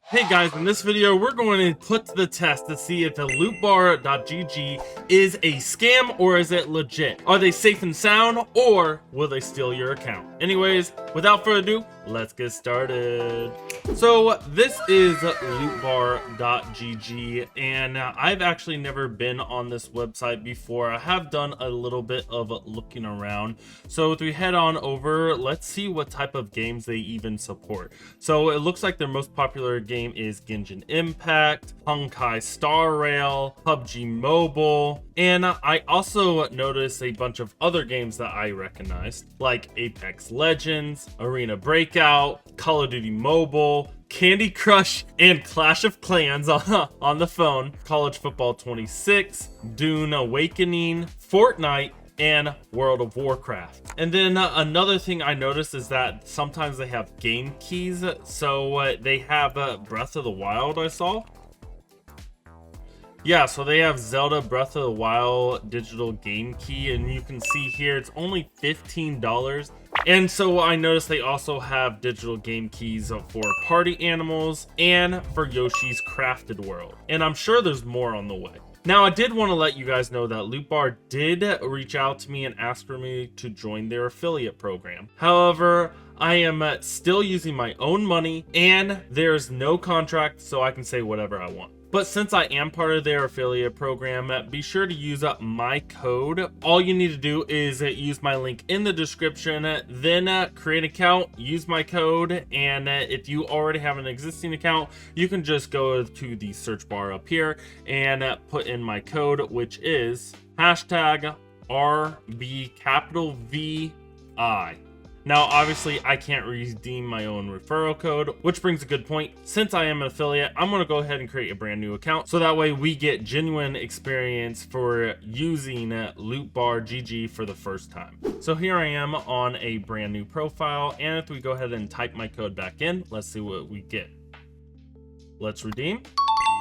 Hey guys, in this video, we're going to put to the test to see if the LootBar.gg is a scam or is it legit? Are they safe and sound or will they steal your account? Anyways, without further ado, let's get started. So this is LootBar.gg and I've actually never been on this website before. I have done a little bit of looking around. So if we head on over, let's see what type of games they even support. So it looks like their most popular game is Genshin Impact, Honkai Star Rail, PUBG Mobile, and I also noticed a bunch of other games that I recognized, like Apex Legends, Arena Breakout, Call of Duty Mobile, Candy Crush, and Clash of Clans on the phone, College Football 26, Dune Awakening, Fortnite, and World of Warcraft. And then another thing I noticed is that sometimes they have game keys. So they have Breath of the Wild, I saw. Yeah, so they have Zelda Breath of the Wild digital game key, and you can see here it's only $15. And so I noticed they also have digital game keys for Party Animals and for Yoshi's Crafted World. And I'm sure there's more on the way. Now, I did want to let you guys know that LootBar did reach out to me and ask for me to join their affiliate program. However, I am still using my own money and there's no contract, so I can say whatever I want. But since I am part of their affiliate program, be sure to use up my code. All you need to do is use my link in the description, then create an account, use my code, and if you already have an existing account, you can just go to the search bar up here and put in my code, which is hashtag RBVI. Now, obviously, I can't redeem my own referral code, which brings a good point. Since I am an affiliate, I'm going to go ahead and create a brand new account. So that way we get genuine experience for using LootBar GG for the first time. So here I am on a brand new profile. And if we go ahead and type my code back in, let's see what we get. Let's redeem.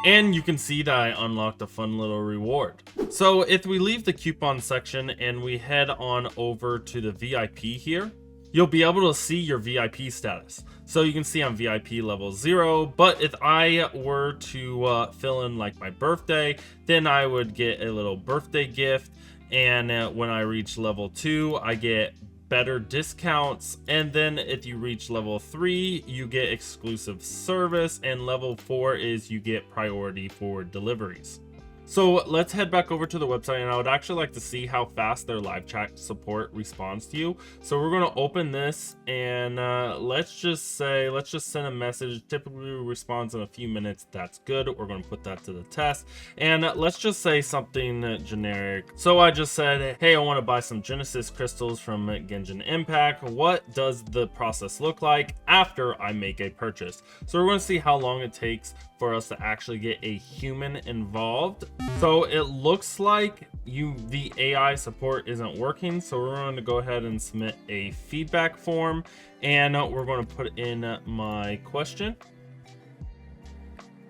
And you can see that I unlocked a fun little reward. So if we leave the coupon section and we head on over to the VIP here, you'll be able to see your VIP status. So you can see I'm VIP level 0, but if I were to fill in like my birthday, then I would get a little birthday gift. And when I reach level 2, I get better discounts. And then if you reach level 3, you get exclusive service. And level 4 is you get priority for deliveries. So let's head back over to the website, and I would actually like to see how fast their live chat support responds to you. So we're going to open this and let's just send a message. Typically responds in a few minutes. That's good. We're going to put that to the test, and let's just say something generic. So I just said, hey, I want to buy some Genesis crystals from Genshin Impact. What does the process look like after I make a purchase? So we're going to see how long it takes for us to actually get a human involved. So it looks like the AI support isn't working, so we're going to go ahead and submit a feedback form, and we're going to put in my question,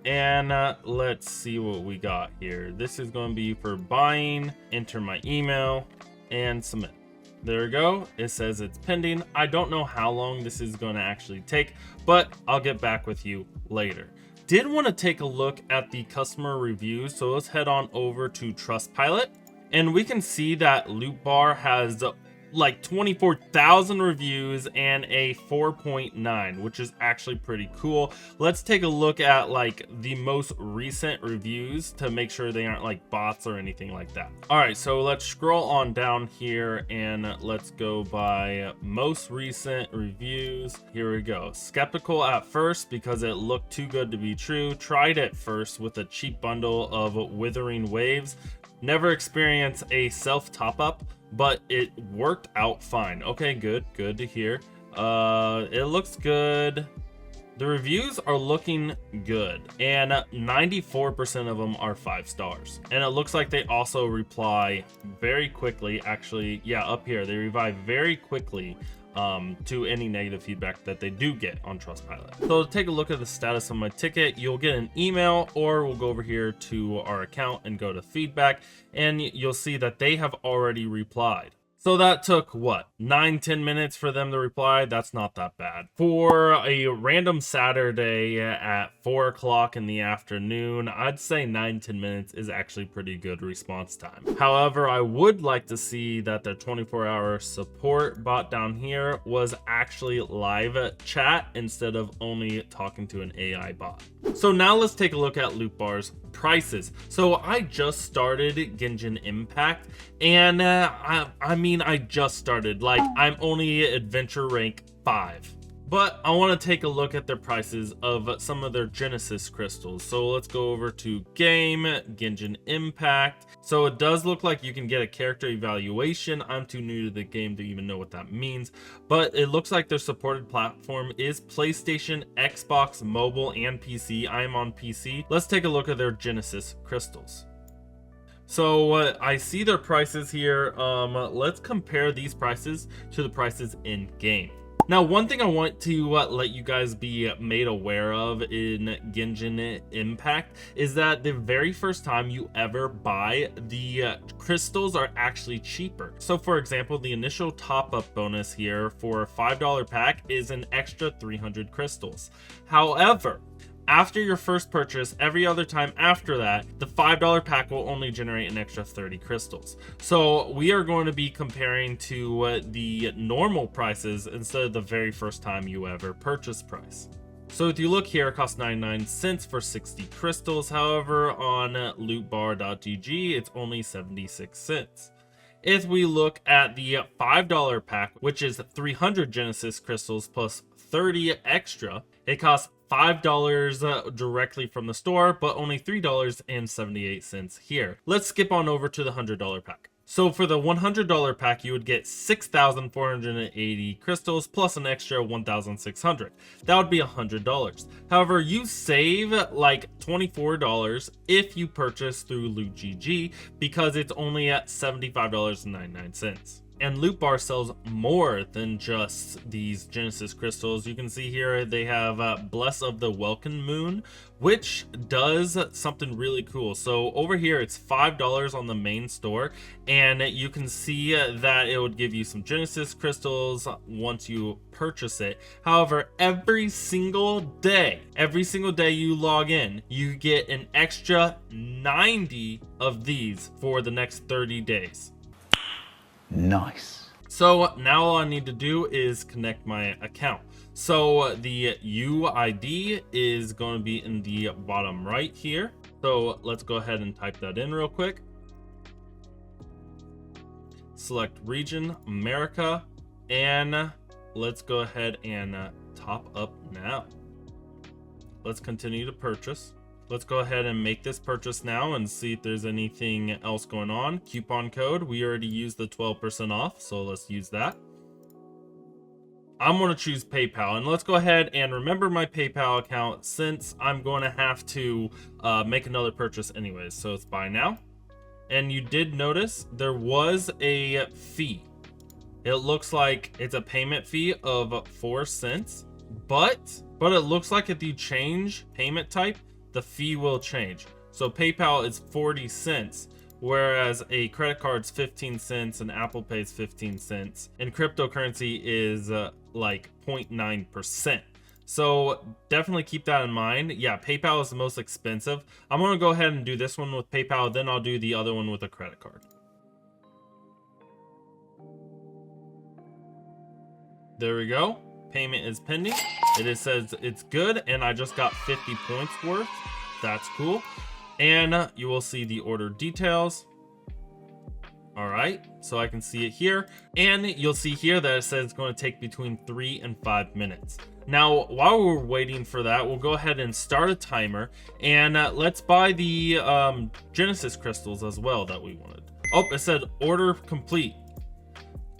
and let's see what we got here. This is going to be for buying. Enter my email and submit. There we go. It says it's pending. I don't know how long this is going to actually take, but I'll get back with you later. Did want to take a look at the customer reviews, so let's head on over to Trustpilot, and we can see that LootBar has like 24,000 reviews and a 4.9, which is actually pretty cool. Let's take a look at like the most recent reviews to make sure they aren't like bots or anything like that. All right, so let's scroll on down here and let's go by most recent reviews. Here we go. Skeptical at first because it looked too good to be true. Tried it first with a cheap bundle of Withering Waves. Never experienced a self top-up, but it worked out fine. Okay, good to hear. It looks good. The reviews are looking good, and 94% of them are 5 stars. And it looks like they also reply very quickly. Actually, yeah, up here they reply very quickly to any negative feedback that they do get on Trustpilot. So to take a look at the status of my ticket, you'll get an email, or we'll go over here to our account and go to feedback, and you'll see that they have already replied. So that took what, 9-10 minutes for them to reply. That's not that bad for a random Saturday at 4 o'clock in the afternoon. I'd say 9-10 minutes is actually pretty good response time. However, I would like to see that their 24-hour support bot down here was actually live chat instead of only talking to an AI bot. So now let's take a look at LootBar's prices. So I just started Genshin Impact, and I mean, I just started, like, I'm only adventure rank 5. But I want to take a look at their prices of some of their Genesis crystals. So let's go over to game, Genshin Impact. So it does look like you can get a character evaluation. I'm too new to the game to even know what that means. But it looks like their supported platform is PlayStation, Xbox, mobile, and PC. I'm on PC. Let's take a look at their Genesis crystals. So I see their prices here. Let's compare these prices to the prices in game. Now, one thing I want to let you guys be made aware of in Genshin Impact is that the very first time you ever buy, the crystals are actually cheaper. So for example, the initial top-up bonus here for a $5 pack is an extra 300 crystals. However, after your first purchase, every other time after that, the $5 pack will only generate an extra 30 crystals. So we are going to be comparing to the normal prices instead of the very first time you ever purchase price. So if you look here, it costs 99 cents for 60 crystals. However, on lootbar.gg, it's only 76 cents. If we look at the $5 pack, which is 300 Genesis crystals plus 30 extra, it costs $5 directly from the store, but only $3.78 here. Let's skip on over to the $100 pack. So for the $100 pack, you would get 6,480 crystals plus an extra 1,600. That would be $100. However, you save like $24 if you purchase through LootGG because it's only at $75.99. And LootBar sells more than just these Genesis crystals. You can see here they have Bless of the Welkin Moon, which does something really cool. So over here it's $5 on the main store, and you can see that it would give you some Genesis crystals once you purchase it. However, every single day you log in, you get an extra 90 of these for the next 30 days. Nice. So now all I need to do is connect my account. So the UID is going to be in the bottom right here. So let's go ahead and type that in real quick. Select region, America, and let's go ahead and top up now. Let's continue to purchase. Let's go ahead and make this purchase now and see if there's anything else going on. Coupon code, we already used the 12% off, so let's use that. I'm going to choose PayPal, and let's go ahead and remember my PayPal account since I'm going to have to make another purchase anyways. So it's buy now. And you did notice there was a fee. It looks like it's a payment fee of 4 cents, but it looks like if you change payment type, the fee will change. So PayPal is 40 cents, whereas a credit card's 15 cents and Apple Pay's 15 cents, and cryptocurrency is like 0.9%. So definitely keep that in mind. Yeah, PayPal is the most expensive. I'm gonna go ahead and do this one with PayPal, then I'll do the other one with a credit card. There we go. Payment is pending. It says it's good, and I just got 50 points worth. That's cool. And you will see the order details. All right, so I can see it here, and you'll see here that it says it's going to take between 3 and 5 minutes. Now, while we're waiting for that, we'll go ahead and start a timer, and let's buy the Genesis crystals as well that we wanted. Oh, it said order complete.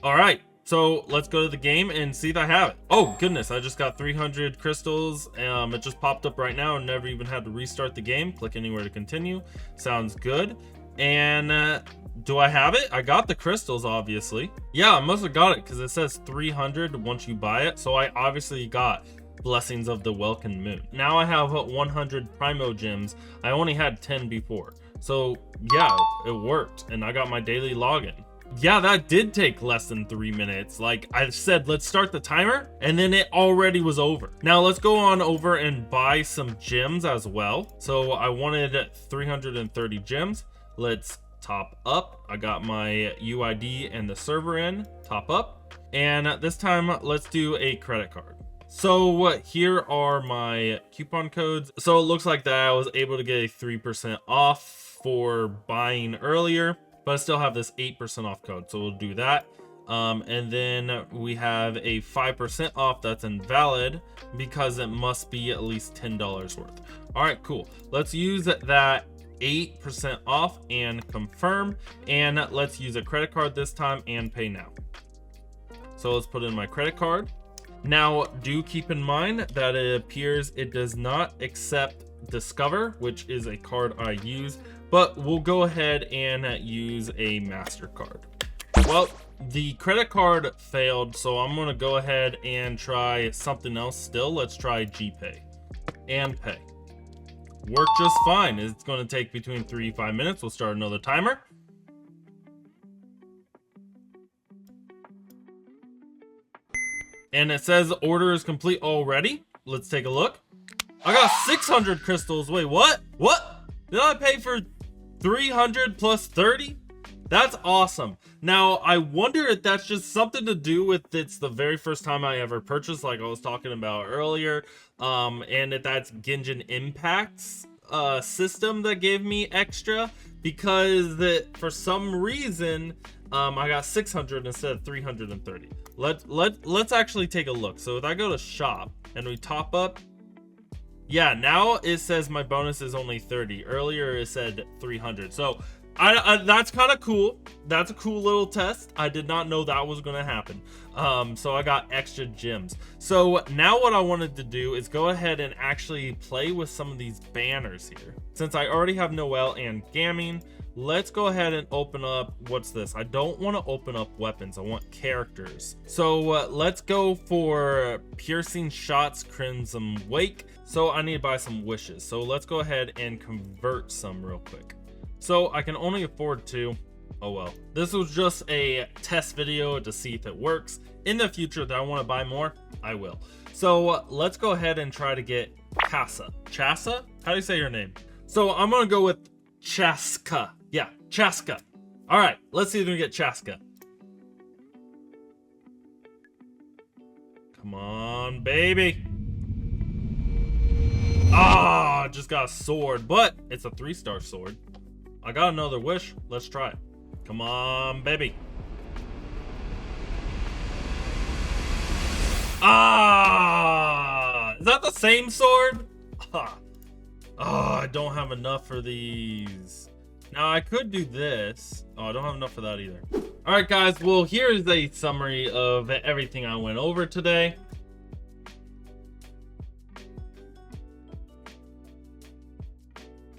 All right. So let's go to the game and see if I have it. Oh goodness, I just got 300 crystals. It just popped up right now and never even had to restart the game. Click anywhere to continue. Sounds good. And do I have it? I got the crystals, obviously. Yeah, I must have got it because it says 300 once you buy it. So I obviously got Blessings of the Welkin Moon. Now I have 100 Primo Gems. I only had 10 before. So yeah, it worked and I got my daily login. Yeah, that did take less than 3 minutes. Like I said, let's start the timer, and then it already was over. Now let's go on over and buy some gems as well. So I wanted 330 gems. Let's top up. I got my UID and the server in, top up. And this time let's do a credit card. So here are my coupon codes. So it looks like that I was able to get a 3% off for buying earlier, but I still have this 8% off code, so we'll do that. And then we have a 5% off that's invalid because it must be at least $10 worth. All right, cool. Let's use that 8% off and confirm, and let's use a credit card this time and pay now. So let's put in my credit card. Now do keep in mind that it appears it does not accept Discover, which is a card I use, but we'll go ahead and use a MasterCard. Well, the credit card failed, so I'm gonna go ahead and try something else still. Let's try GPay and pay. Worked just fine. It's gonna take between 3 to 5 minutes. We'll start another timer. And it says order is complete already. Let's take a look. I got 600 crystals. Wait, what? What? Did I pay for 300 plus 30? That's awesome. Now, I wonder if that's just something to do with it's the very first time I ever purchased, like I was talking about earlier. And if that's Genshin Impact's system that gave me extra, because for some reason, I got 600 instead of 330. Let's actually take a look. So if I go to shop and we top up, yeah, now it says my bonus is only 30. Earlier it said 300. So that's kind of cool. That's a cool little test. I did not know that was going to happen. So I got extra gems. So now what I wanted to do is go ahead and actually play with some of these banners here. Since I already have Noelle and Gaming, let's go ahead and open up, what's this? I don't want to open up weapons. I want characters. So let's go for Piercing Shots, Crimson Wake. So I need to buy some wishes. So let's go ahead and convert some real quick. So I can only afford 2. Oh well. This was just a test video to see if it works. In the future that I want to buy more, I will. So let's go ahead and try to get Chassa. Chassa? How do you say your name? So I'm going to go with Chaska. Yeah, Chaska. All right, let's see if we can get Chaska. Come on, baby. Ah, just got a sword, but it's a 3-star sword. I got another wish. Let's try it. Come on, baby. Ah, is that the same sword? Ah. Oh, I don't have enough for these. Now I could do this. Oh, I don't have enough for that either. All right, guys. Well, here's a summary of everything I went over today.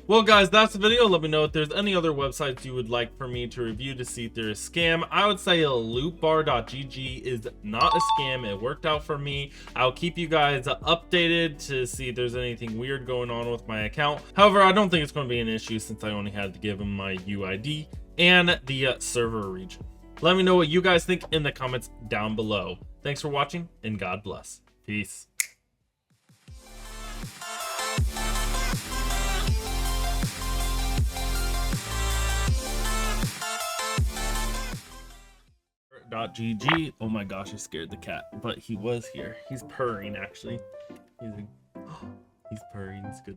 Well, guys, that's the video. Let me know if there's any other websites you would like for me to review to see if they're a scam. I would say LootBar.gg is not a scam. It worked out for me. I'll keep you guys updated to see if there's anything weird going on with my account. However, I don't think it's going to be an issue since I only had to give them my UID and the server region. Let me know what you guys think in the comments down below. Thanks for watching, and God bless. Peace. .gg. Oh my gosh, I scared the cat, but he was here. He's purring actually. He's purring. It's good.